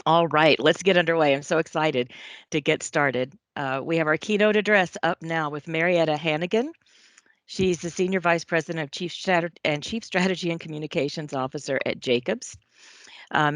All right, let's get underway. I'm so excited to get started. We have our keynote address up now with Marietta Hannigan. She's the Senior Vice President of Chief Strategy and Communications Officer at Jacobs.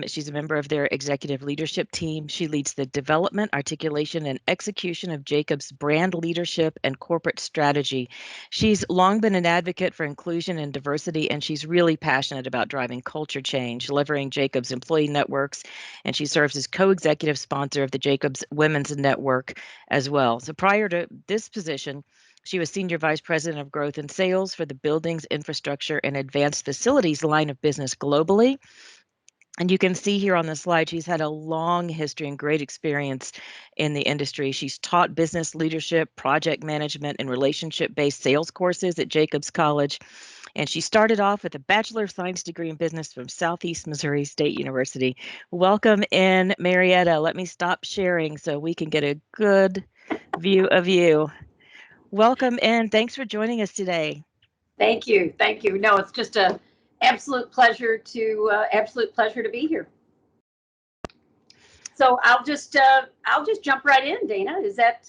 She's a member of their executive leadership team. She leads the development, articulation, and execution of Jacobs' brand leadership and corporate strategy. She's long been an advocate for inclusion and diversity, and she's really passionate about driving culture change, leveraging Jacobs' employee networks, and she serves as co-executive sponsor of the Jacobs Women's Network as well. So prior to this position, she was Senior Vice President of Growth and Sales for the Buildings, Infrastructure, and Advanced Facilities line of business globally. And you can see here on the slide, she's had a long history and great experience in the industry. She's taught business leadership, project management, and relationship-based sales courses at Jacobs College. And she started off with a Bachelor of Science degree in business from Southeast Missouri State University. Welcome in, Marietta. Let me stop sharing so we can get a good view of you. Welcome in. Thanks for joining us today. Thank you. Thank you. No, it's just a absolute pleasure to be here. So I'll just jump right in, Dana. Is that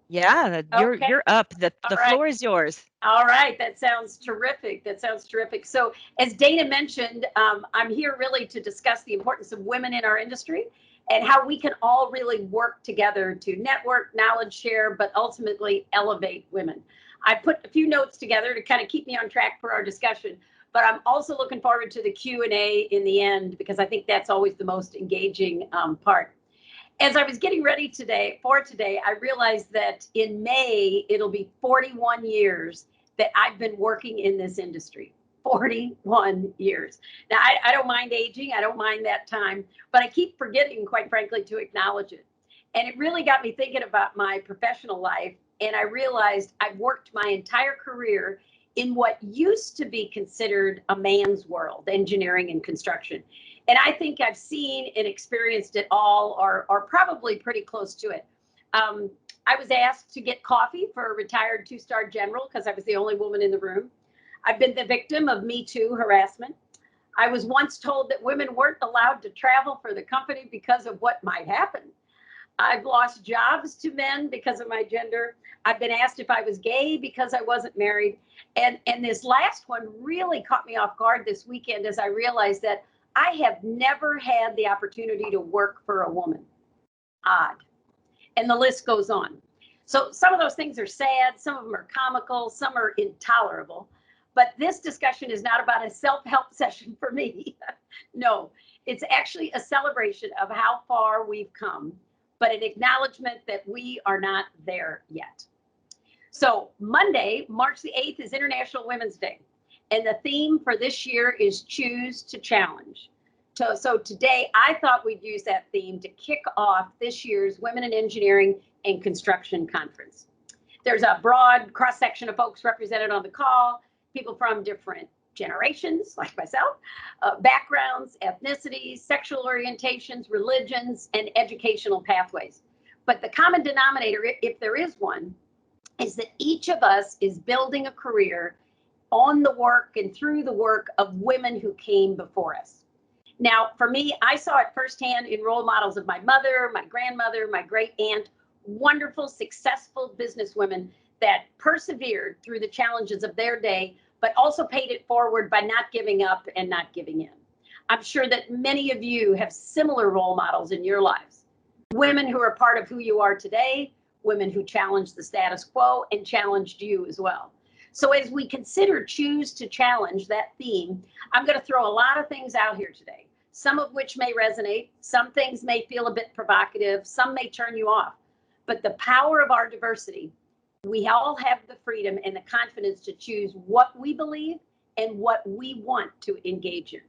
Yeah, okay? you're up. The All the right. floor is yours. All right. That sounds terrific. That sounds terrific. So as Dana mentioned, I'm here really to discuss the importance of women in our industry and how we can all really work together to network, knowledge share, but ultimately elevate women. I put a few notes together to kind of keep me on track for our discussion, but I'm also looking forward to the Q&A in the end because I think that's always the most engaging part. As I was getting ready today, I realized that in May, it'll be 41 years that I've been working in this industry. 41 years. Now, I don't mind aging. I don't mind that time, but I keep forgetting, quite frankly, to acknowledge it. And it really got me thinking about my professional life. And I realized I've worked my entire career in what used to be considered a man's world, engineering and construction. And I think I've seen and experienced it all, or probably pretty close to it. I was asked to get coffee for a retired two-star general because I was the only woman in the room. I've been the victim of Me Too harassment. I was once told that women weren't allowed to travel for the company because of what might happen. I've lost jobs to men because of my gender. I've been asked if I was gay because I wasn't married. And this last one really caught me off guard this weekend as I realized that I have never had the opportunity to work for a woman. Odd. And the list goes on. So some of those things are sad, some of them are comical, some are intolerable. But this discussion is not about a self-help session for me. No, it's actually a celebration of how far we've come, but an acknowledgement that we are not there yet. So Monday, March the 8th is International Women's Day. And the theme for this year is Choose to Challenge. So today, I thought we'd use that theme to kick off this year's Women in Engineering and Construction Conference. There's a broad cross-section of folks represented on the call, people from different generations, like myself, backgrounds, ethnicities, sexual orientations, religions, and educational pathways. But the common denominator, if there is one, is that each of us is building a career on the work and through the work of women who came before us. Now, for me, I saw it firsthand in role models of my mother, my grandmother, my great aunt, wonderful, successful businesswomen that persevered through the challenges of their day, but also paid it forward by not giving up and not giving in. I'm sure that many of you have similar role models in your lives. Women who are part of who you are today, women who challenged the status quo and challenged you as well. So as we consider Choose to Challenge, that theme, I'm going to throw a lot of things out here today, some of which may resonate, some things may feel a bit provocative, some may turn you off. But the power of our diversity, we all have the freedom and the confidence to choose what we believe and what we want to engage in.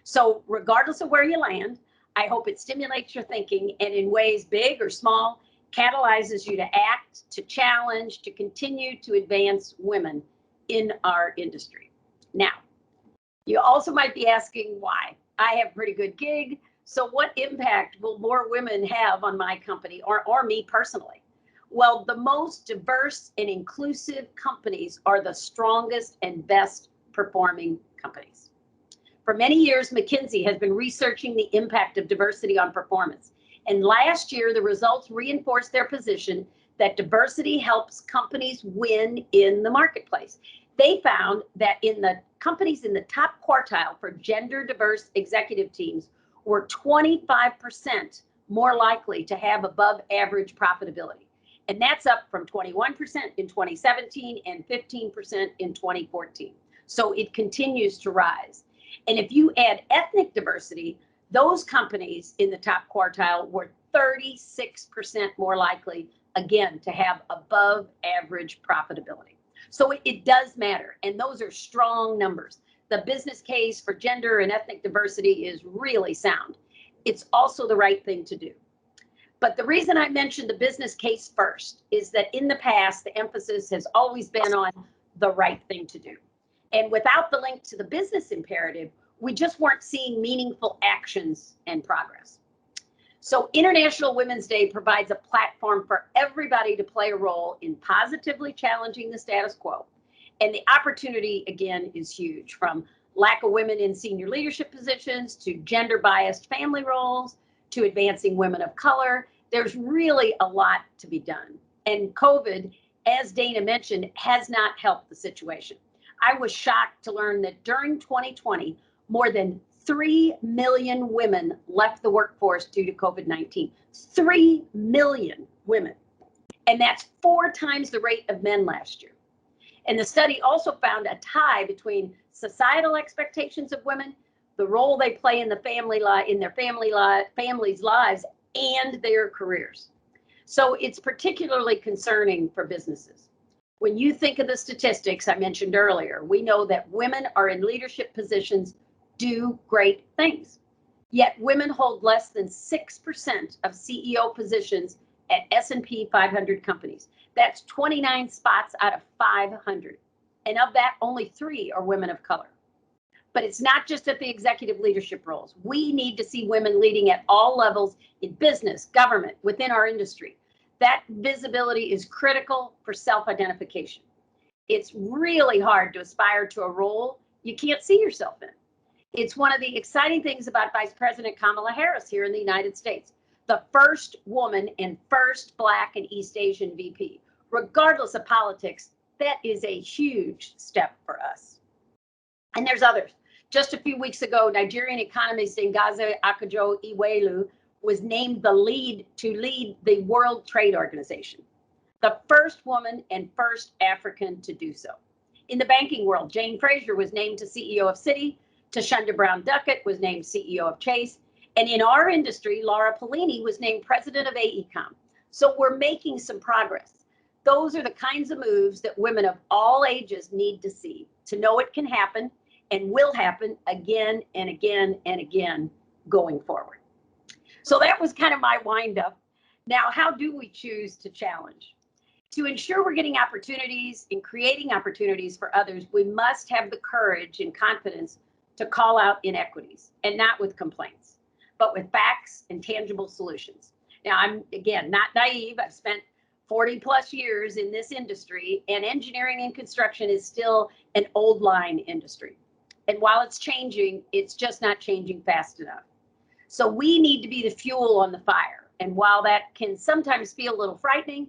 So regardless of where you land, I hope it stimulates your thinking and in ways big or small, catalyzes you to act, to challenge, to continue to advance women in our industry. Now, you also might be asking why. I have a pretty good gig, so what impact will more women have on my company or me personally? Well, the most diverse and inclusive companies are the strongest and best performing companies. For many years, McKinsey has been researching the impact of diversity on performance. And last year, the results reinforced their position that diversity helps companies win in the marketplace. They found that in the companies in the top quartile for gender diverse executive teams were 25% more likely to have above average profitability. And that's up from 21% in 2017 and 15% in 2014. So it continues to rise. And if you add ethnic diversity, those companies in the top quartile were 36% more likely, again, to have above average profitability. So it does matter. And those are strong numbers. The business case for gender and ethnic diversity is really sound. It's also the right thing to do. But the reason I mentioned the business case first is that in the past, the emphasis has always been on the right thing to do. And without the link to the business imperative, we just weren't seeing meaningful actions and progress. So International Women's Day provides a platform for everybody to play a role in positively challenging the status quo. And the opportunity, again, is huge, from lack of women in senior leadership positions to gender biased family roles to advancing women of color. There's really a lot to be done. And COVID, as Dana mentioned, has not helped the situation. I was shocked to learn that during 2020, more than 3 million women left the workforce due to COVID-19. 3 million women. And that's 4 times the rate of men last year. And the study also found a tie between societal expectations of women, the role they play in the family's lives, and their careers. So it's particularly concerning for businesses. When you think of the statistics I mentioned earlier, we know that women are in leadership positions, do great things. Yet women hold less than 6% of CEO positions at S&P 500 companies. That's 29 spots out of 500. And of that, only 3 are women of color. But it's not just at the executive leadership roles. We need to see women leading at all levels in business, government, within our industry. That visibility is critical for self-identification. It's really hard to aspire to a role you can't see yourself in. It's one of the exciting things about Vice President Kamala Harris here in the United States, the first woman and first Black and East Asian VP. Regardless of politics, that is a huge step for us. And there's others. Just a few weeks ago, Nigerian economist Ngozi Akonjo-Iweala was named to lead the World Trade Organization, the first woman and first African to do so. In the banking world, Jane Fraser was named to CEO of Citi, Tashonda Brown Duckett was named CEO of Chase, and in our industry, Laura Polini was named president of AECOM. So we're making some progress. Those are the kinds of moves that women of all ages need to see, to know it can happen and will happen again and again and again going forward. So that was kind of my wind up. Now, how do we choose to challenge? To ensure we're getting opportunities and creating opportunities for others, we must have the courage and confidence to call out inequities, and not with complaints, but with facts and tangible solutions. Now, I'm, again, not naive. I've spent 40 plus years in this industry, and engineering and construction is still an old line industry. And while it's changing, it's just not changing fast enough. So we need to be the fuel on the fire. And while that can sometimes feel a little frightening,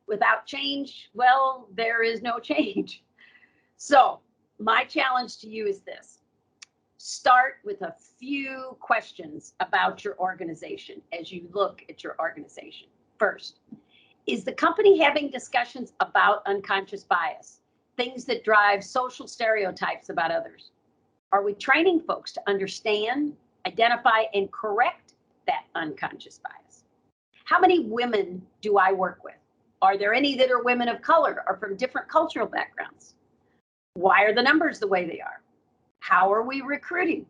without change, well, there is no change. So my challenge to you is this. Start with a few questions about your organization as you look at your organization. First, is the company having discussions about unconscious bias, things that drive social stereotypes about others? Are we training folks to understand, identify, and correct that unconscious bias? How many women do I work with? Are there any that are women of color or from different cultural backgrounds? Why are the numbers the way they are? How are we recruiting?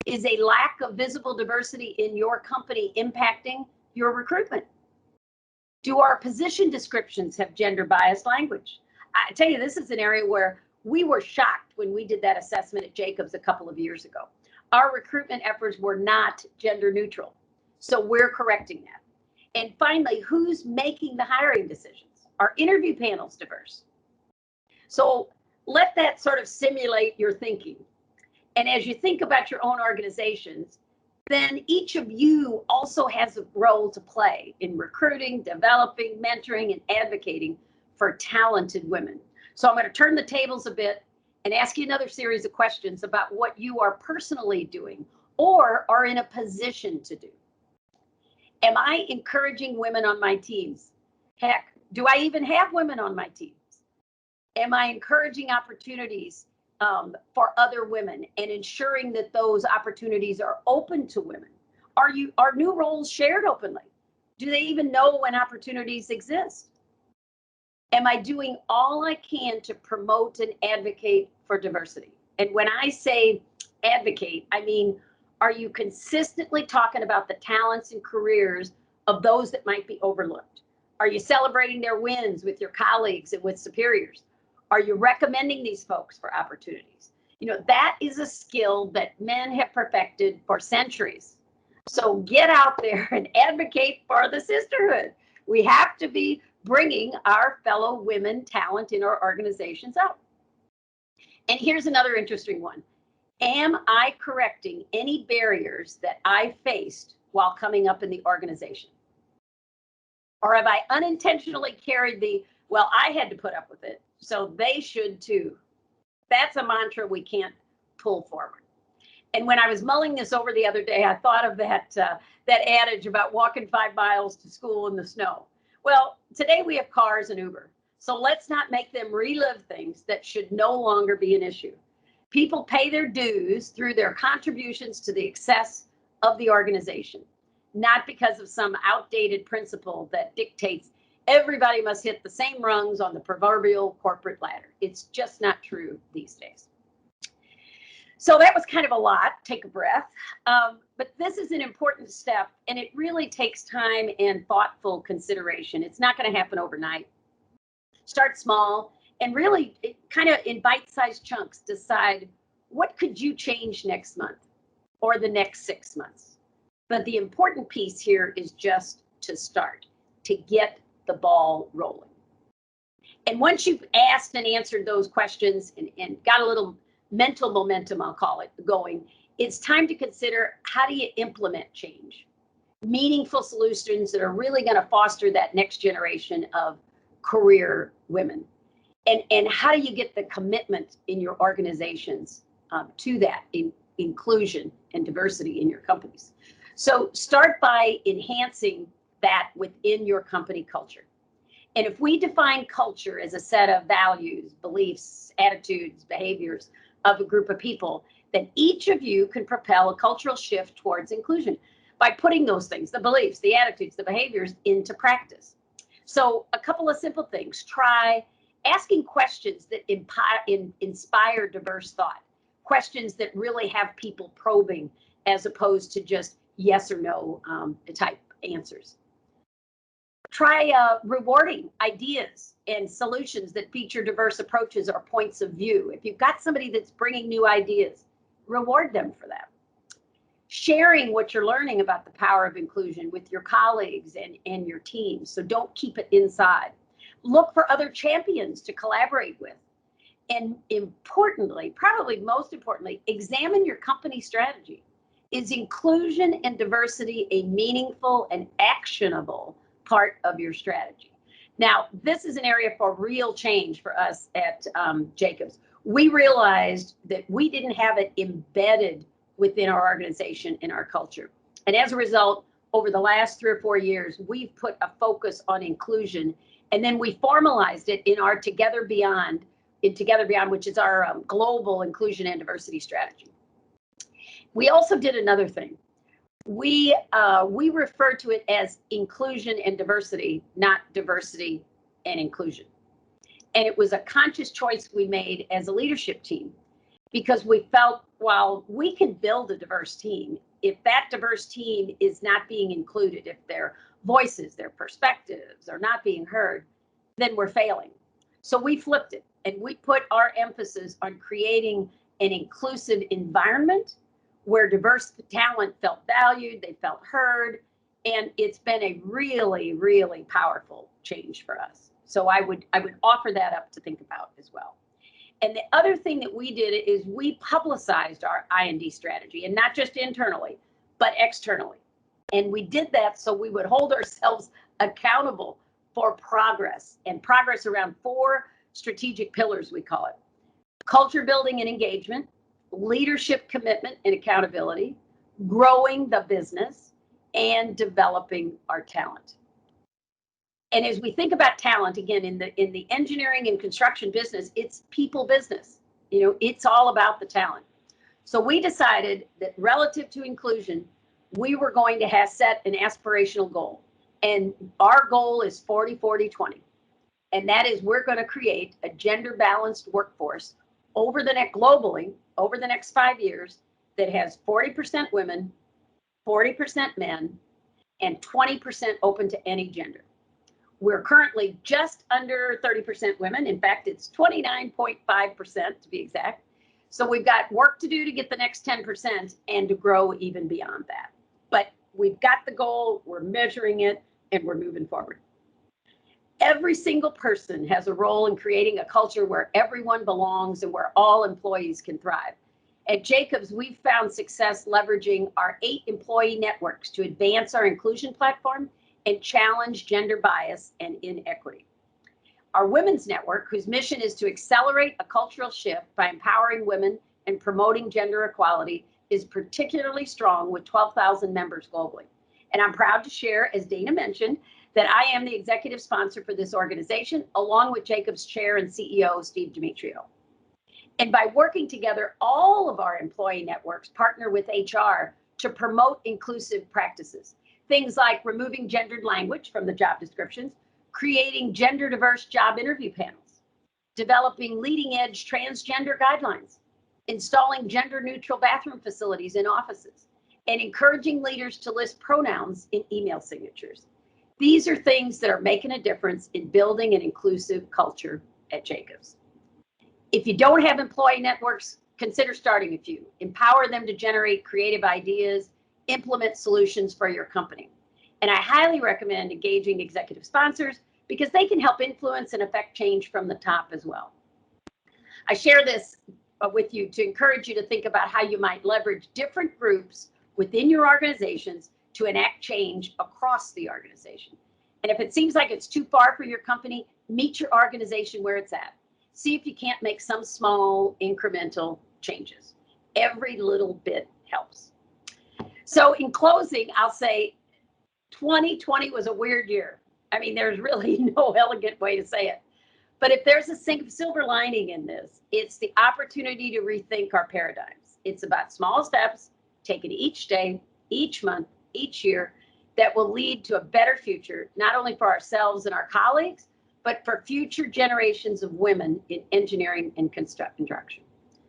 Is a lack of visible diversity in your company impacting your recruitment? Do our position descriptions have gender biased language? I tell you, this is an area where we were shocked when we did that assessment at Jacobs a couple of years ago. Our recruitment efforts were not gender neutral. So we're correcting that. And finally, who's making the hiring decisions? Are interview panels diverse? So let that sort of simulate your thinking. And as you think about your own organizations, then each of you also has a role to play in recruiting, developing, mentoring, and advocating for talented women. So I'm going to turn the tables a bit and ask you another series of questions about what you are personally doing or are in a position to do. Am I encouraging women on my teams? Heck, do I even have women on my teams? Am I encouraging opportunities for other women and ensuring that those opportunities are open to women? Are new roles shared openly? Do they even know when opportunities exist? Am I doing all I can to promote and advocate for diversity? And when I say advocate, I mean, are you consistently talking about the talents and careers of those that might be overlooked? Are you celebrating their wins with your colleagues and with superiors? Are you recommending these folks for opportunities? You know, that is a skill that men have perfected for centuries. So get out there and advocate for the sisterhood. We have to be bringing our fellow women talent in our organizations up. And here's another interesting one. Am I correcting any barriers that I faced while coming up in the organization? Or have I unintentionally carried the, well, I had to put up with it, so they should too? That's a mantra we can't pull forward. And when I was mulling this over the other day, I thought of that adage about walking 5 miles to school in the snow. Well, today we have cars and Uber, so let's not make them relive things that should no longer be an issue. People pay their dues through their contributions to the success of the organization, not because of some outdated principle that dictates everybody must hit the same rungs on the proverbial corporate ladder. It's just not true these days. So that was kind of a lot. Take a breath. But this is an important step, and it really takes time and thoughtful consideration. It's not going to happen overnight. Start small and really kind of in bite-sized chunks decide, what could you change next month or the next 6 months? But the important piece here is just to start, to get the ball rolling. And once you've asked and answered those questions and got a little mental momentum, I'll call it, going, it's time to consider, how do you implement change? Meaningful solutions that are really going to foster that next generation of career women. And how do you get the commitment in your organizations to that inclusion and diversity in your companies? So start by enhancing that within your company culture. And if we define culture as a set of values, beliefs, attitudes, behaviors of a group of people, then each of you can propel a cultural shift towards inclusion by putting those things, the beliefs, the attitudes, the behaviors, into practice. So a couple of simple things. Try asking questions that inspire diverse thought, questions that really have people probing as opposed to just yes or no type answers. Try rewarding ideas and solutions that feature diverse approaches or points of view. If you've got somebody that's bringing new ideas, reward them for that. Sharing what you're learning about the power of inclusion with your colleagues and your teams. So don't keep it inside. Look for other champions to collaborate with. And importantly, probably most importantly, examine your company strategy. Is inclusion and diversity a meaningful and actionable part of your strategy? Now, this is an area for real change for us at Jacobs. We realized that we didn't have it embedded within our organization, in our culture. And as a result, over the last 3 or 4 years, we've put a focus on inclusion, and then we formalized it in our Together Beyond, which is our global inclusion and diversity strategy. We also did another thing. We refer to it as inclusion and diversity, not diversity and inclusion. And it was a conscious choice we made as a leadership team, because we felt, while we can build a diverse team, if that diverse team is not being included, if their voices, their perspectives are not being heard, then we're failing. So we flipped it, and we put our emphasis on creating an inclusive environment where diverse talent felt valued, they felt heard, and it's been a really, really powerful change for us. So I would offer that up to think about as well. And the other thing that we did is we publicized our I&D strategy, and not just internally, but externally. And we did that so we would hold ourselves accountable for progress, and progress around 4 strategic pillars, we call it: culture building and engagement, leadership commitment and accountability, growing the business, and developing our talent. And as we think about talent, again, in the engineering and construction business, it's people business. It's all about the talent. So we decided that relative to inclusion, we were going to have set an aspirational goal. And our goal is 40-40-20. And that is, we're going to create a gender balanced workforce globally over the next 5 years that has 40% women, 40% men, and 20% open to any gender. We're currently just under 30% women. In fact, it's 29.5% to be exact. So we've got work to do to get the next 10% and to grow even beyond that. But we've got the goal, we're measuring it, and we're moving forward. Every single person has a role in creating a culture where everyone belongs and where all employees can thrive. At Jacobs, we've found success leveraging our 8 employee networks to advance our inclusion platform and challenge gender bias and inequity. Our women's network, whose mission is to accelerate a cultural shift by empowering women and promoting gender equality, is particularly strong with 12,000 members globally. And I'm proud to share, as Dana mentioned, that I am the executive sponsor for this organization, along with Jacobs Chair and CEO, Steve Demetrio. And by working together, all of our employee networks partner with HR to promote inclusive practices. Things like removing gendered language from the job descriptions, creating gender diverse job interview panels, developing leading edge transgender guidelines, installing gender neutral bathroom facilities in offices, and encouraging leaders to list pronouns in email signatures. These are things that are making a difference in building an inclusive culture at Jacobs. If you don't have employee networks, consider starting a few. Empower them to generate creative ideas, implement solutions for your company. And I highly recommend engaging executive sponsors because they can help influence and affect change from the top as well. I share this with you to encourage you to think about how you might leverage different groups within your organizations to enact change across the organization. And if it seems like it's too far for your company, meet your organization where it's at. See if you can't make some small incremental changes. Every little bit helps. So in closing, I'll say 2020 was a weird year. I mean, there's really no elegant way to say it. But if there's a silver lining in this, it's the opportunity to rethink our paradigms. It's about small steps taken each day, each month, each year, that will lead to a better future, not only for ourselves and our colleagues, but for future generations of women in engineering and construction.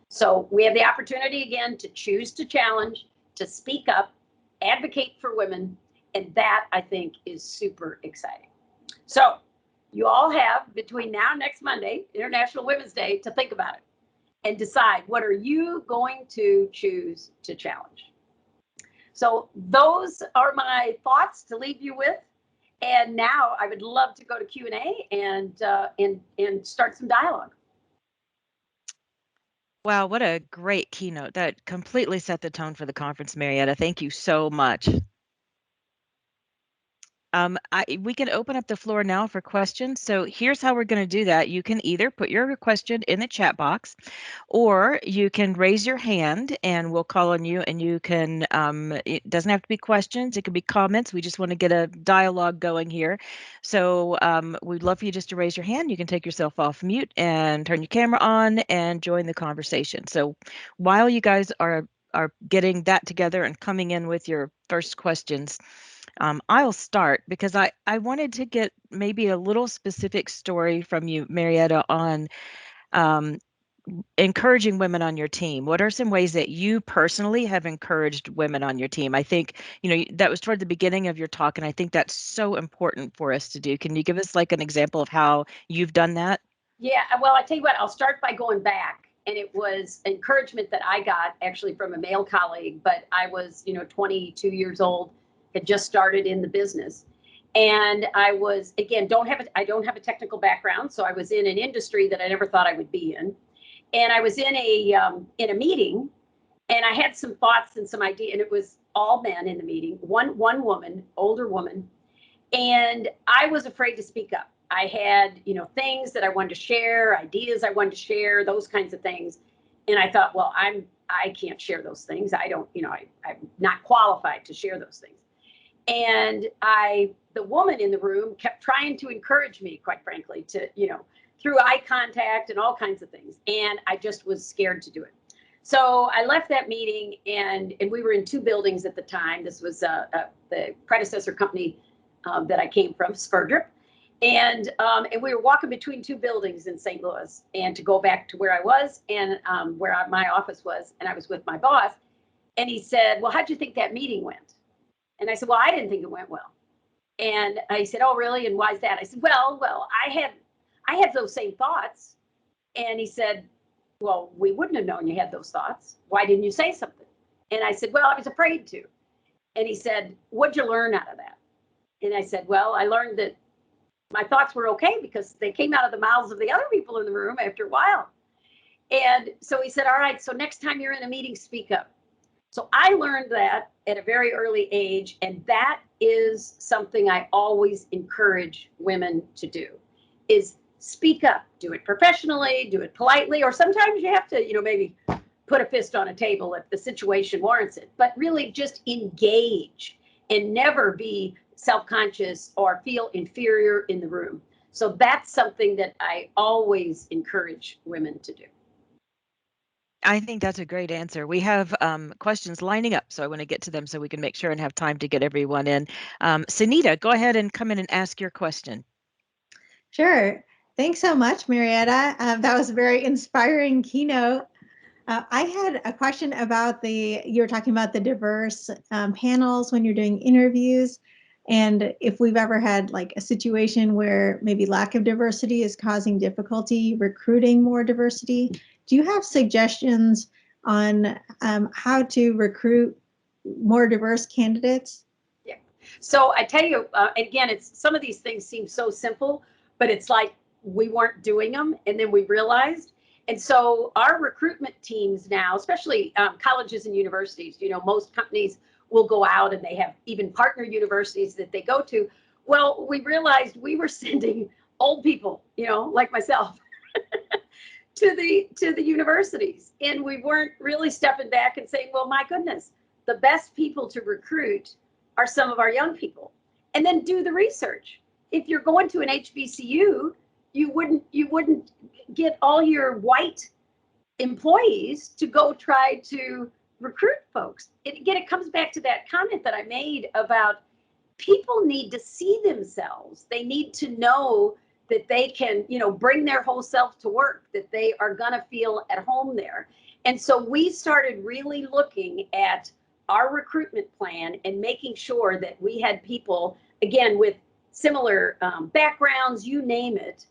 So we have the opportunity again to choose to challenge, to speak up, advocate for women, and that I think is super exciting. So you all have between now and next Monday, International Women's Day, to think about it and decide, what are you going to choose to challenge? So those are my thoughts to leave you with. And now I would love to go to Q&A and start some dialogue. Wow, what a great keynote. That completely set the tone for the conference, Marietta. Thank you so much. We can open up the floor now for questions. So here's how we're going to do that. You can either put your question in the chat box, or you can raise your hand and we'll call on you, and you can, it doesn't have to be questions. It could be comments. We just want to get a dialogue going here. So we'd love for you just to raise your hand. You can take yourself off mute and turn your camera on and join the conversation. So while you guys are getting that together and coming in with your first questions, I'll start because I wanted to get maybe a little specific story from you, Marietta, on encouraging women on your team. What are some ways that you personally have encouraged women on your team? I think, that was toward the beginning of your talk, and I think that's so important for us to do. Can you give us like an example of how you've done that? Yeah, well, I tell you what, I'll start by going back. And it was encouragement that I got actually from a male colleague, but I was, 22 years old, had just started in the business. And I was, again, I don't have a technical background. So I was in an industry that I never thought I would be in. And I was in a meeting, and I had some thoughts and some ideas, and it was all men in the meeting, one woman, older woman, and I was afraid to speak up. I had, things that I wanted to share, ideas I wanted to share, those kinds of things. And I thought, well, I can't share those things. I don't, I'm not qualified to share those things. And the woman in the room kept trying to encourage me, quite frankly, to, through eye contact and all kinds of things. And I just was scared to do it. So I left that meeting, and we were in two buildings at the time. This was the predecessor company that I came from, Spurdrip. And we were walking between two buildings in St. Louis, and to go back to where I was and where my office was, and I was with my boss. And he said, well, how'd you think that meeting went? And I said, well, I didn't think it went well. And he said, oh, really? And why is that? I said, well, I had those same thoughts. And he said, well, we wouldn't have known you had those thoughts. Why didn't you say something? And I said, well, I was afraid to. And he said, what'd you learn out of that? And I said, well, I learned that my thoughts were okay because they came out of the mouths of the other people in the room after a while. And so he said, all right, so next time you're in a meeting, speak up. So I learned that at a very early age, and that is something I always encourage women to do, is speak up. Do it professionally, do it politely, or sometimes you have to, maybe put a fist on a table if the situation warrants it, but really just engage and never be self-conscious or feel inferior in the room. So that's something that I always encourage women to do. I think that's a great answer. We have questions lining up, so I want to get to them so we can make sure and have time to get everyone in. Sunita, go ahead and come in and ask your question. Sure. Thanks so much, Marietta. That was a very inspiring keynote. I had a question about you were talking about the diverse panels when you're doing interviews, and if we've ever had like a situation where maybe lack of diversity is causing difficulty recruiting more diversity. Do you have suggestions on how to recruit more diverse candidates? Yeah. So I tell you, again, some of these things seem so simple, but it's like we weren't doing them, and then we realized. And so our recruitment teams now, especially colleges and universities, most companies will go out and they have even partner universities that they go to. Well, we realized we were sending old people, like myself, to the universities, and we weren't really stepping back and saying, well, my goodness, the best people to recruit are some of our young people. And then do the research. If you're going to an HBCU, you wouldn't get all your white employees to go try to recruit folks. It comes back to that comment that I made about people need to see themselves. They need to know that they can, bring their whole self to work, that they are going to feel at home there. And so we started really looking at our recruitment plan and making sure that we had people, again, with similar backgrounds, you name it,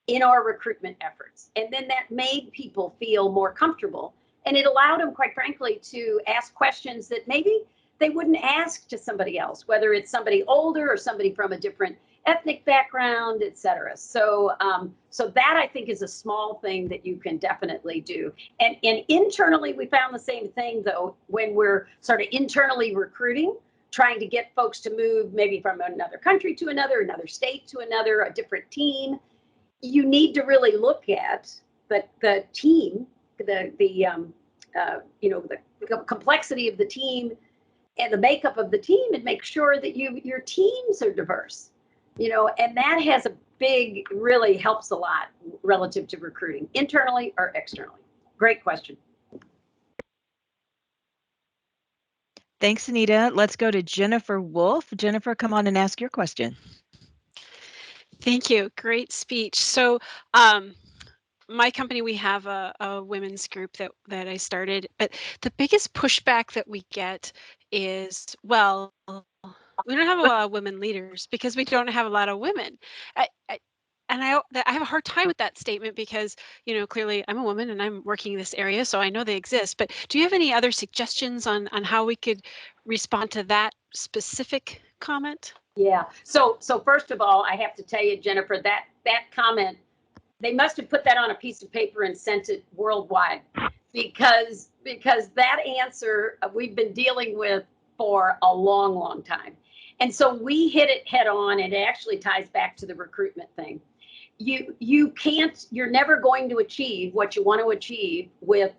in our recruitment efforts. And then that made people feel more comfortable. And it allowed them, quite frankly, to ask questions that maybe they wouldn't ask to somebody else, whether it's somebody older or somebody from a different ethnic background, et cetera. So that I think is a small thing that you can definitely do. And internally, we found the same thing, though, when we're sort of internally recruiting, trying to get folks to move maybe from another country to another state to another, a different team. You need to really look at the team, the complexity of the team and the makeup of the team, and make sure that your teams are diverse. And that has really helps a lot relative to recruiting, internally or externally. Great question. Thanks, Anita. Let's go to Jennifer Wolf. Jennifer, come on and ask your question. Thank you. Great speech. So my company, we have a women's group that I started, but the biggest pushback that we get is, well, we don't have a lot of women leaders because we don't have a lot of women. And I have a hard time with that statement because, clearly I'm a woman and I'm working in this area, so I know they exist. But do you have any other suggestions on how we could respond to that specific comment? Yeah. So first of all, I have to tell you, Jennifer, that comment They must have put that on a piece of paper and sent it worldwide, because that answer we've been dealing with for a long, long time. And so we hit it head on, and it actually ties back to the recruitment thing. You're never going to achieve what you want to achieve with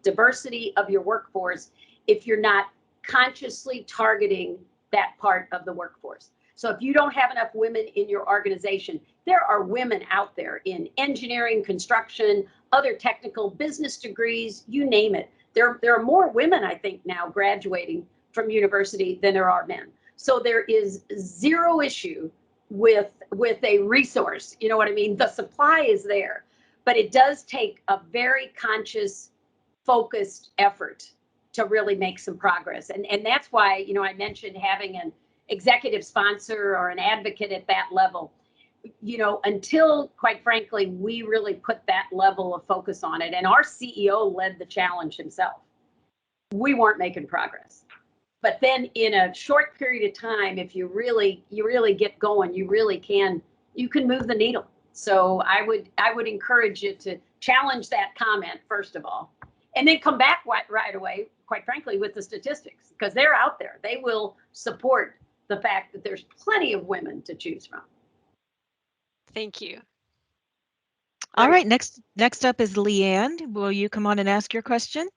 diversity of your workforce if you're not consciously targeting that part of the workforce. So if you don't have enough women in your organization, there are women out there in engineering, construction, other technical business degrees, you name it. There are more women, I think, now graduating from university than there are men. So there is zero issue with a resource. You know what I mean? The supply is there, but it does take a very conscious, focused effort to really make some progress. And that's why, you know, I mentioned having an executive sponsor or an advocate at that level. You know, until, quite frankly, we really put that level of focus on it, and our CEO led the challenge himself, we weren't making progress. But then in a short period of time, if you really get going, you can move the needle. So I would encourage you to challenge that comment first of all, and then come back right away, quite frankly, with the statistics, because they're out there. They will support the fact that there's plenty of women to choose from. Thank you. All right, next up is Leanne. Will you come on and ask your question?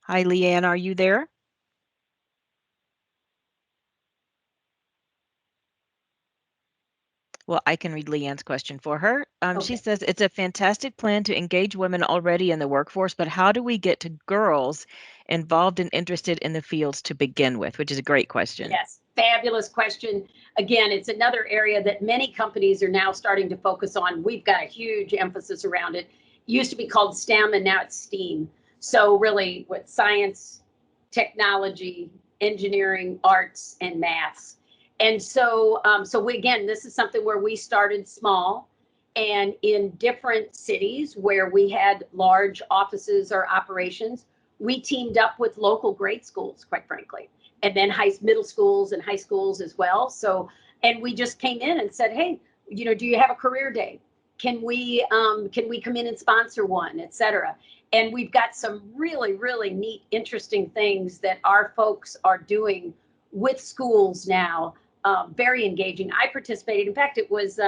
Hi, Leanne, are you there? Well, I can read Leanne's question for her. She says, it's a fantastic plan to engage women already in the workforce, but how do we get to girls involved and interested in the fields to begin with? Which is a great question. Yes, fabulous question. Again, it's another area that many companies are now starting to focus on. We've got a huge emphasis around it. It used to be called STEM, and now it's STEAM. So really, with science, technology, engineering, arts, and maths. And so, this is something where we started small, and in different cities where we had large offices or operations, we teamed up with local grade schools, quite frankly, and then middle schools and high schools as well. So, and we just came in and said, hey, you know, do you have a career day? Can we come in and sponsor one, et cetera? And we've got some really, really neat, interesting things that our folks are doing with schools now. Very engaging. I participated. In fact, it was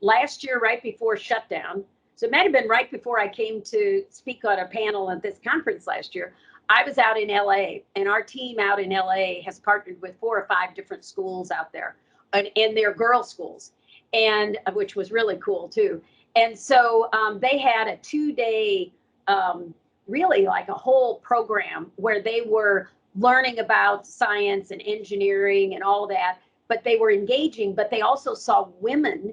last year, right before shutdown. So it might have been right before I came to speak on a panel at this conference last year. I was out in LA, and our team out in LA has partnered with 4 or 5 different schools out there, and they're girl schools, and which was really cool too. And so they had a 2-day, really like a whole program where they were learning about science and engineering and all that, but they were engaging, but they also saw women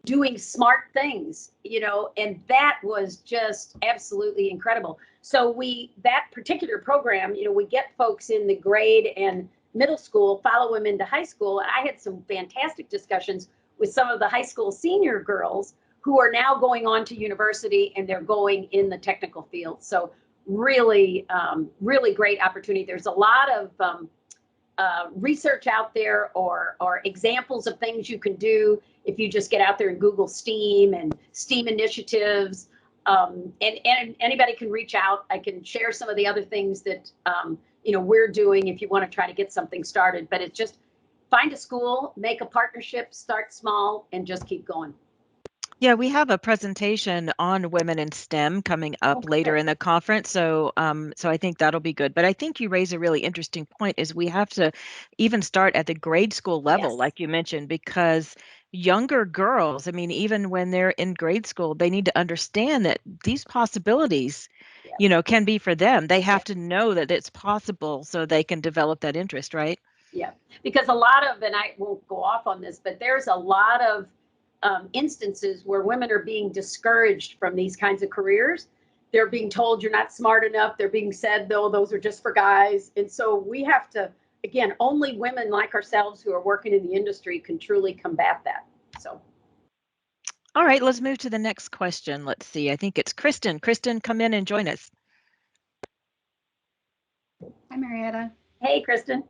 doing smart things, you know, and that was just absolutely incredible. So that particular program, you know, we get folks in the grade and middle school, follow them into high school. And I had some fantastic discussions with some of the high school senior girls who are now going on to university, and they're going in the technical field. So really, really great opportunity. There's a lot of research out there or examples of things you can do if you just get out there and Google STEAM and STEAM initiatives. And anybody can reach out. I can share some of the other things that you know, we're doing if you want to try to get something started. But it's just find a school, make a partnership, start small, and just keep going. Yeah, we have a presentation on women in STEM coming up later in the conference. So I think that'll be good. But I think you raise a really interesting point, is we have to even start at the grade school level, Yes. like you mentioned, because younger girls, I mean, even when they're in grade school, they need to understand that these possibilities, you know, can be for them. They have to know that it's possible so they can develop that interest, right? Yeah, because a lot of, and I won't go off on this, but there's a lot of instances where women are being discouraged from these kinds of careers. They're being told you're not smart enough. They're being said, no, those are just for guys. And so we have to, again, only women like ourselves who are working in the industry can truly combat that. So. All right, let's move to the next question. Let's see. I think it's Kristen. Kristen, come in and join us. Hi, Marietta. Hey, Kristen.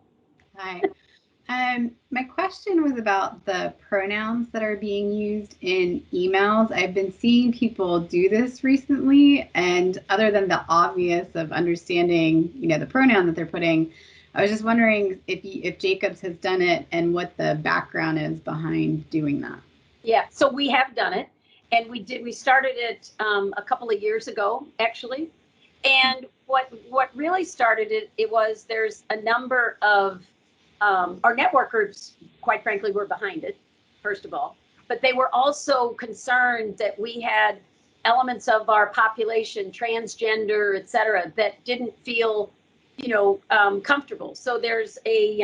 Hi. My question was about the pronouns that are being used in emails. I've been seeing people do this recently, and other than the obvious of understanding, the pronoun that they're putting, I was just wondering if Jacobs has done it and what the background is behind doing that. Yeah, so we have done it, and we started it a couple of years ago, actually. And what really started it was there's a number of our network groups, quite frankly, were behind it, first of all, but they were also concerned that we had elements of our population, transgender, et cetera, that didn't feel, comfortable. So there's a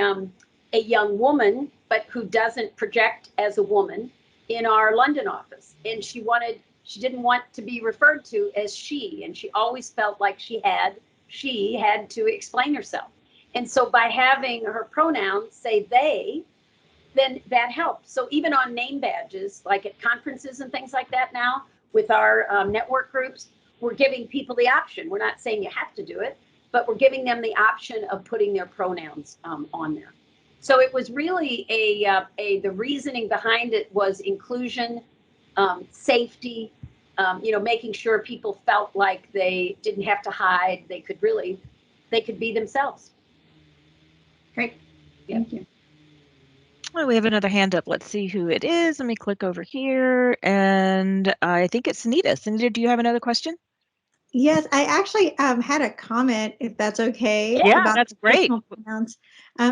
young woman, but who doesn't project as a woman in our London office, and she didn't want to be referred to as she, and she always felt like she had to explain herself. And so by having her pronouns say they, then that helps. So even on name badges, like at conferences and things like that now, with our network groups, we're giving people the option. We're not saying you have to do it, but we're giving them the option of putting their pronouns on there. So it was really the reasoning behind it was inclusion, safety, making sure people felt like they didn't have to hide. They could be themselves. Great. Thank you. Oh, we have another hand up. Let's see who it is. Let me click over here. And I think it's Sunita. Sunita, do you have another question? Yes, I actually had a comment, if that's okay. Yeah, about that's great. personal pronouns.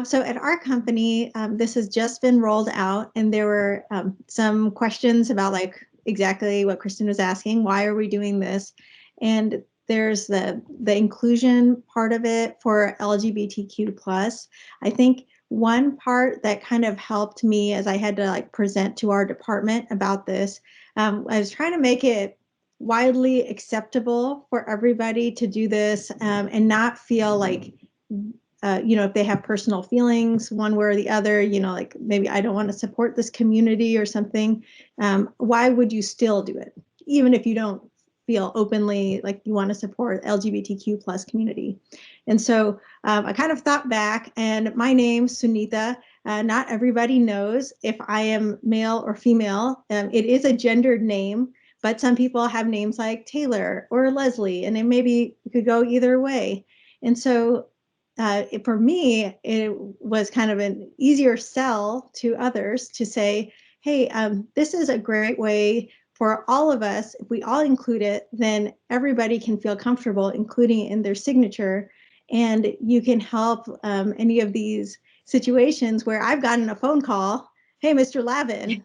So at our company, this has just been rolled out, and there were some questions about like exactly what Kristen was asking. Why are we doing this? And there's the inclusion part of it for LGBTQ plus. I think one part that kind of helped me as I had to like present to our department about this, I was trying to make it widely acceptable for everybody to do this, and not feel like, if they have personal feelings one way or the other, like maybe I don't want to support this community or something. Why would you still do it? Even if you don't feel openly like you want to support LGBTQ plus community. And so I kind of thought back, and my name, Sunita, not everybody knows if I am male or female. It is a gendered name, but some people have names like Taylor or Leslie, and it maybe could go either way. And so for me, it was kind of an easier sell to others to say, hey, this is a great way for all of us. If we all include it, then everybody can feel comfortable including it in their signature. And you can help any of these situations where I've gotten a phone call, hey, Mr. Lavin.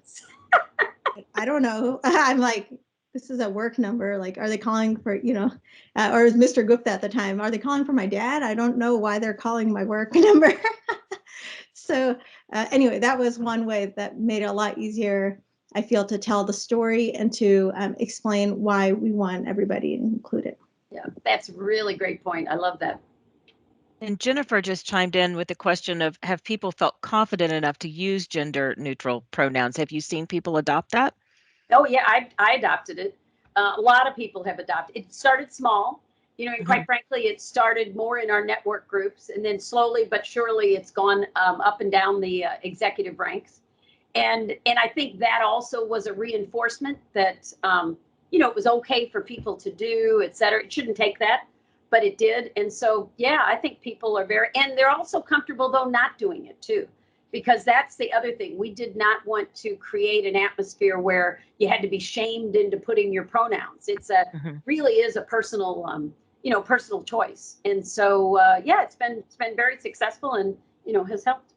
I don't know. I'm like, this is a work number. Like, are they calling for, or is Mr. Gupta at the time, are they calling for my dad? I don't know why they're calling my work number. So anyway, that was one way that made it a lot easier, I feel, to tell the story and to explain why we want everybody included. Yeah, that's a really great point. I love that. And Jennifer just chimed in with the question of, have people felt confident enough to use gender neutral pronouns? Have you seen people adopt that? Oh yeah, I adopted it. A lot of people have adopted. It started small, and quite frankly, it started more in our network groups, and then slowly but surely, it's gone up and down the executive ranks. And I think that also was a reinforcement that it was okay for people to do, et cetera. It shouldn't take that, but it did. And so yeah, I think people are and they're also comfortable though not doing it too. Because that's the other thing. We did not want to create an atmosphere where you had to be shamed into putting your pronouns. It's really is a personal, personal choice. And so, yeah, it's been very successful and, has helped.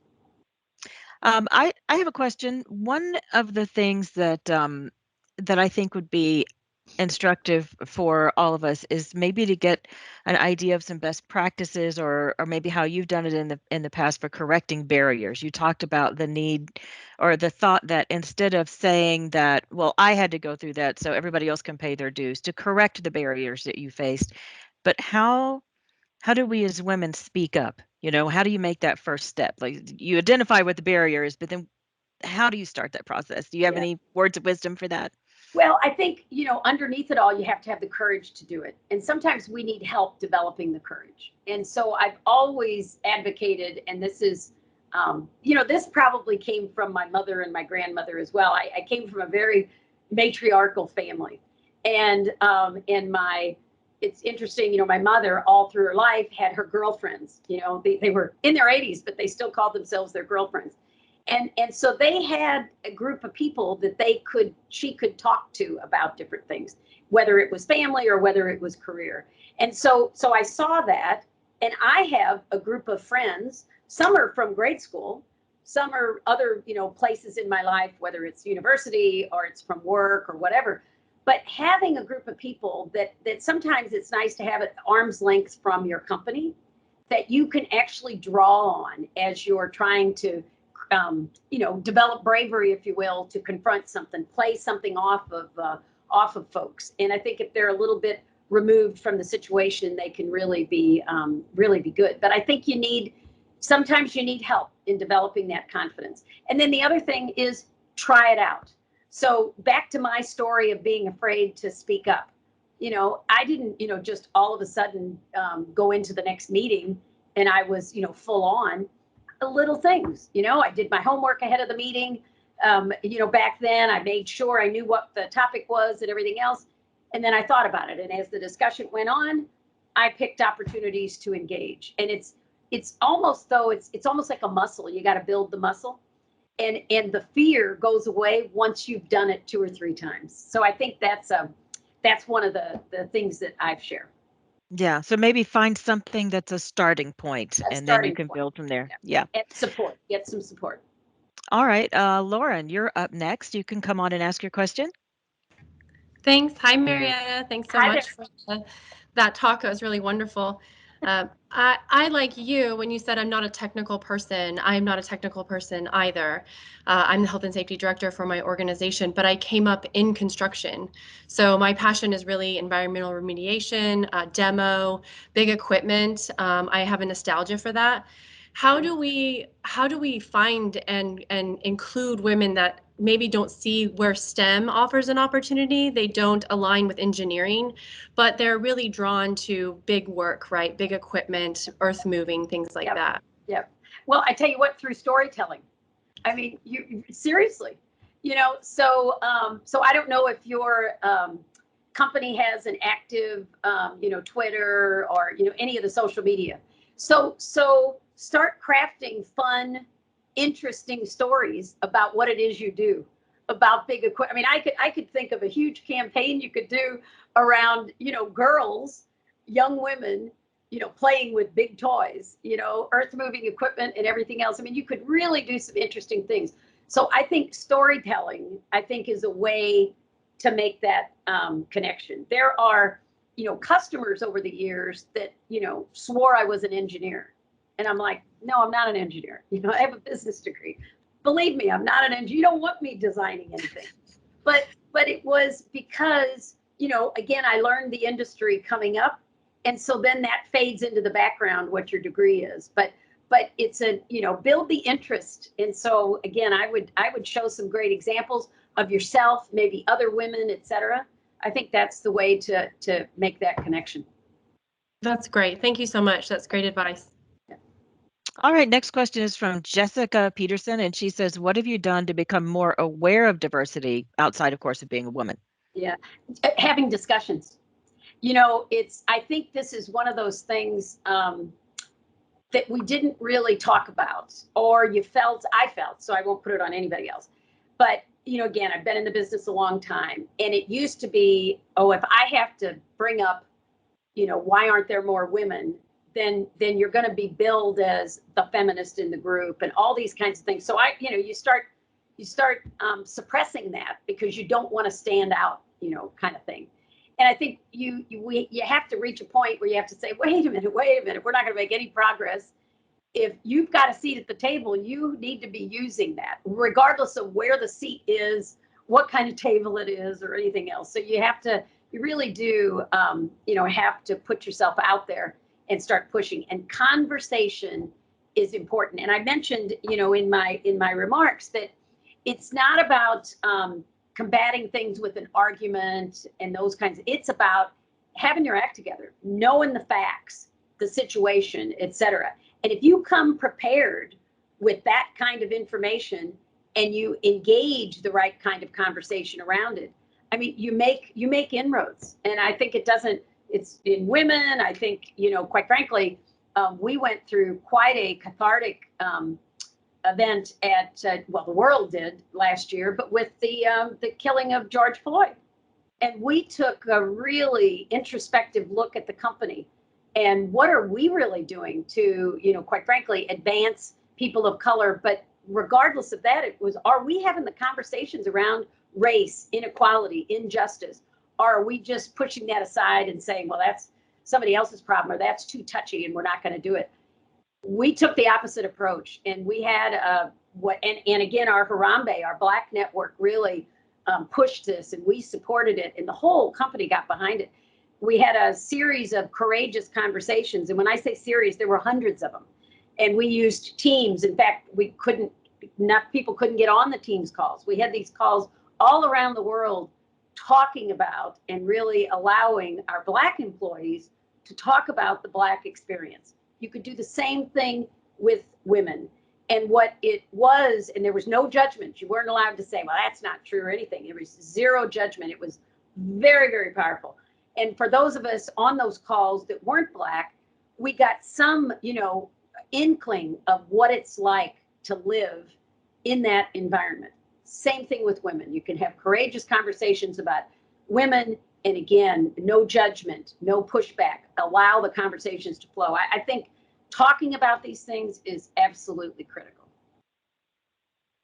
I have a question. One of the things that that I think would be instructive for all of us is maybe to get an idea of some best practices, or maybe how you've done it in the past for correcting barriers. You talked about the need or the thought that instead of saying that, well, I had to go through that so everybody else can pay their dues, to correct the barriers that you faced. But how do we as women speak up? How do you make that first step? Like, you identify what the barrier is, but then how do you start that process? Do you have any words of wisdom for that? Well, I think, underneath it all, you have to have the courage to do it. And sometimes we need help developing the courage. And so I've always advocated, and this is this probably came from my mother and my grandmother as well. I came from a very matriarchal family. And it's interesting, my mother all through her life had her girlfriends, they were in their 80s, but they still called themselves their girlfriends. And so they had a group of people that she could talk to about different things, whether it was family or whether it was career. And so I saw that, and I have a group of friends. Some are from grade school, some are other, places in my life, whether it's university or it's from work or whatever. But having a group of people that sometimes it's nice to have at arm's length from your company that you can actually draw on as you're trying to, develop bravery, if you will, to confront something, play something off of folks. And I think if they're a little bit removed from the situation, they can really be good. But I think sometimes you need help in developing that confidence. And then the other thing is try it out. So back to my story of being afraid to speak up. I didn't, just all of a sudden go into the next meeting and I was, full on. Little things, I did my homework ahead of the meeting. Back then I made sure I knew what the topic was and everything else. And then I thought about it. And as the discussion went on, I picked opportunities to engage. And it's almost like a muscle. You got to build the muscle. And the fear goes away once you've done it 2 or 3 times. So I think that's one of the things that I've shared. Yeah. So maybe find something that's a starting point, and then you can build from there. Yeah. And support. Get some support. All right. Lauren, you're up next. You can come on and ask your question. Thanks. Hi, Marietta. Thanks so much for that talk. It was really wonderful. I, like you, when you said I'm not a technical person, I'm not a technical person either. I'm the health and safety director for my organization, but I came up in construction. So my passion is really environmental remediation, demo, big equipment. I have a nostalgia for that. How do we find and include women that maybe don't see where STEM offers an opportunity? They don't align with engineering, but they're really drawn to big work, right? Big equipment, earth moving, things like that. Yep. Well, I tell you what, through storytelling. I mean, you seriously, so I don't know if your company has an active, Twitter or, any of the social media. So start crafting fun, interesting stories about what it is you do, about big equipment. I mean, I could think of a huge campaign you could do around, girls, young women, playing with big toys, earth moving equipment and everything else. I mean, you could really do some interesting things. So I think storytelling, is a way to make that connection. There are, customers over the years that, swore I was an engineer. And I'm like, no, I'm not an engineer. I have a business degree. Believe me, I'm not an engineer. You don't want me designing anything. But it was because, again, I learned the industry coming up. And so then that fades into the background, what your degree is. But it's build the interest. And so, again, I would show some great examples of yourself, maybe other women, et cetera. I think that's the way to make that connection. That's great. Thank you so much. That's great advice. All right, next question is from Jessica Peterson, and she says, what have you done to become more aware of diversity outside, of course, of being a woman? Yeah, having discussions. I think this is one of those things that we didn't really talk about, or I felt, so I won't put it on anybody else. But, again, I've been in the business a long time, and it used to be, if I have to bring up, why aren't there more women? Then you're going to be billed as the feminist in the group and all these kinds of things. So you start suppressing that because you don't want to stand out, kind of thing. And I think you have to reach a point where you have to say, wait a minute, we're not going to make any progress. If you've got a seat at the table, you need to be using that, regardless of where the seat is, what kind of table it is, or anything else. So you really do, have to put yourself out there and start pushing. And conversation is important. And I mentioned, in my remarks that it's not about combating things with an argument and those kinds. It's about having your act together, knowing the facts, the situation, et cetera. And if you come prepared with that kind of information and you engage the right kind of conversation around it, I mean, you make inroads. And I think it's in women. I think, quite frankly, we went through quite a cathartic event at, the world did last year, but with the killing of George Floyd. And we took a really introspective look at the company and what are we really doing to, quite frankly, advance people of color. But regardless of that, are we having the conversations around race, inequality, injustice? Or are we just pushing that aside and saying, well, that's somebody else's problem, or that's too touchy and we're not going to do it? We took the opposite approach, and we had and again, our Harambe, our Black network, really pushed this, and we supported it, and the whole company got behind it. We had a series of courageous conversations, and when I say series, there were hundreds of them, and we used Teams. In fact, people couldn't get on the Teams calls. We had these calls all around the world talking about and really allowing our Black employees to talk about the Black experience. You could do the same thing with women. And what it was, and there was no judgment. You weren't allowed to say, well, that's not true or anything. There was zero judgment. It was very, very powerful. And for those of us on those calls that weren't Black, we got some, inkling of what it's like to live in that environment. Same thing with women. You can have courageous conversations about women. And again, no judgment, no pushback. Allow the conversations to flow. I think talking about these things is absolutely critical.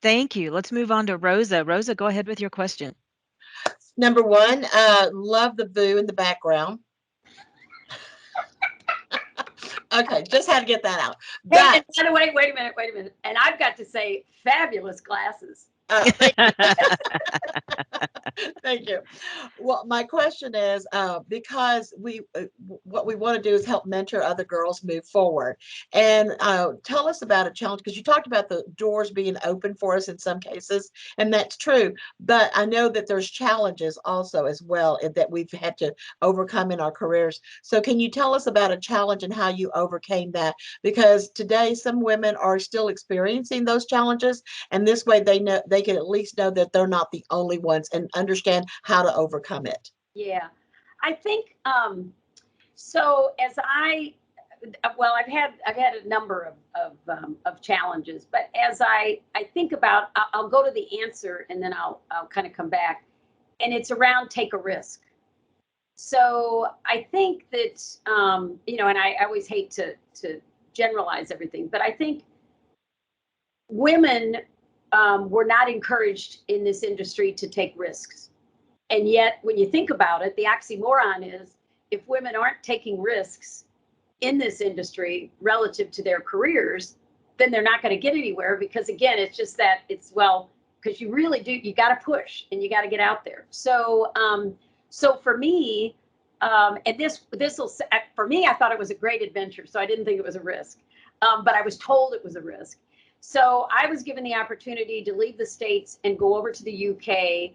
Thank you. Let's move on to Rosa. Rosa, go ahead with your question. Number one, love the boo in the background. Okay, just had to get that out. But, hey, by the way, wait a minute. And I've got to say, fabulous glasses. Thank you. Thank you. Well, my question is, because what we want to do is help mentor other girls move forward. And tell us about a challenge, because you talked about the doors being open for us in some cases, and that's true. But I know that there's challenges also as well that we've had to overcome in our careers. So can you tell us about a challenge and how you overcame that? Because today some women are still experiencing those challenges, and this way they can at least know that they're not the only ones and understand how to overcome it. Yeah, I think so. I've had a number of challenges, but as I think about, I'll go to the answer and then I'll kind of come back, and it's around take a risk. So I think that and I always hate to generalize everything, but I think women were not encouraged in this industry to take risks. And yet, when you think about it, the oxymoron is if women aren't taking risks in this industry relative to their careers, then they're not going to get anywhere, because again, it's just that because you really do, you got to push and you got to get out there. So, so for me, and for me, I thought it was a great adventure. So I didn't think it was a risk, but I was told it was a risk. So I was given the opportunity to leave the States and go over to the UK.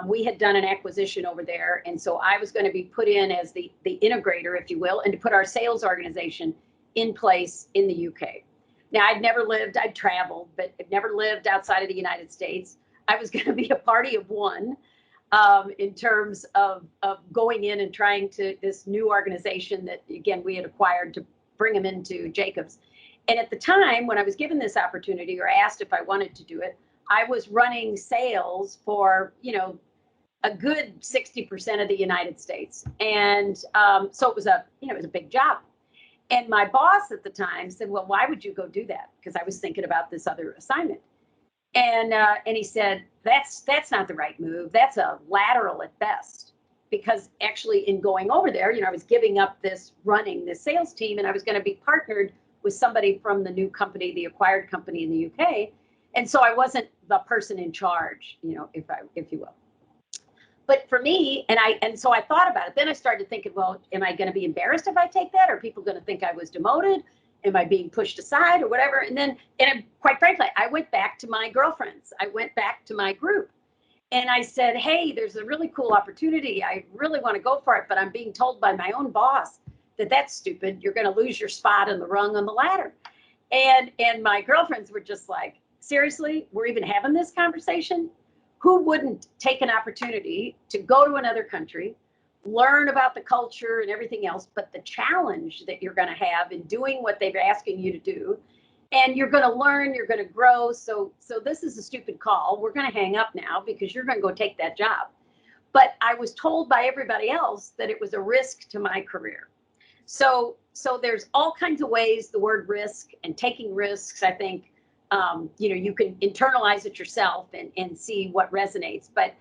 We had done an acquisition over there. And so I was going to be put in as the integrator, if you will, and to put our sales organization in place in the UK. Now, I'd traveled, but I've never lived outside of the United States. I was going to be a party of one in terms of going in and trying this new organization that, again, we had acquired to bring them into Jacobs. And at the time when I was given this opportunity, or asked if I wanted to do it, I was running sales for, a good 60% of the United States. And so it was a big job. And my boss at the time said, well, why would you go do that? Because I was thinking about this other assignment. And he said, that's not the right move. That's a lateral at best. Because actually in going over there, I was giving up running this sales team, and I was going to be partnered with somebody from the new company, the acquired company in the UK. And so I wasn't the person in charge, if you will. But for me, and so I thought about it. Then I started thinking, well, am I going to be embarrassed if I take that? Are people going to think I was demoted? Am I being pushed aside or whatever? And quite frankly, I went back to my girlfriends. I went back to my group. And I said, hey, there's a really cool opportunity. I really want to go for it, but I'm being told by my own boss that that's stupid. You're going to lose your spot in the rung on the ladder. And my girlfriends were just like, seriously, we're even having this conversation? Who wouldn't take an opportunity to go to another country, learn about the culture and everything else, but the challenge that you're going to have in doing what they're asking you to do, and you're going to learn, you're going to grow. So this is a stupid call. We're going to hang up now because you're going to go take that job. But I was told by everybody else that it was a risk to my career. So there's all kinds of ways the word risk and taking risks, I think, you can internalize it yourself and see what resonates. But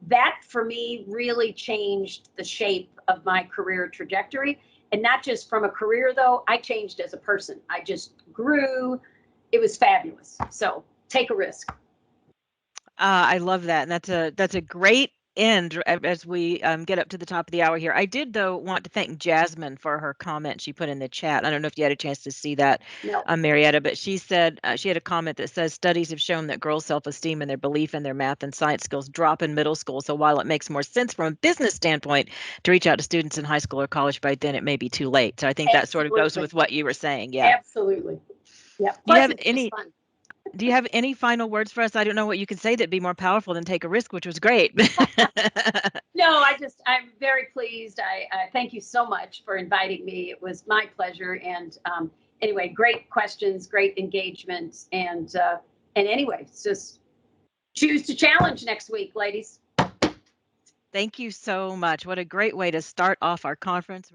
that for me really changed the shape of my career trajectory. And not just from a career, though, I changed as a person. I just grew. It was fabulous. So take a risk. I love that. And that's a great end as we get up to the top of the hour here. I did, though, want to thank Jasmine for her comment she put in the chat. I don't know if you had a chance to see that, No. Marietta, but she said she had a comment that says studies have shown that girls' self-esteem and their belief in their math and science skills drop in middle school. So while it makes more sense from a business standpoint to reach out to students in high school or college, by then it may be too late. So I think that sort of goes with what you were saying. Yeah. Absolutely. Yeah. Do you Plus, have it's any? just fun. Do you have any final words for us? I don't know what you can say that'd be more powerful than take a risk, which was great. No, I'm very pleased. I thank you so much for inviting me. It was my pleasure. And anyway, great questions, great engagement. And anyway, it's just choose to challenge next week, ladies. Thank you so much. What a great way to start off our conference.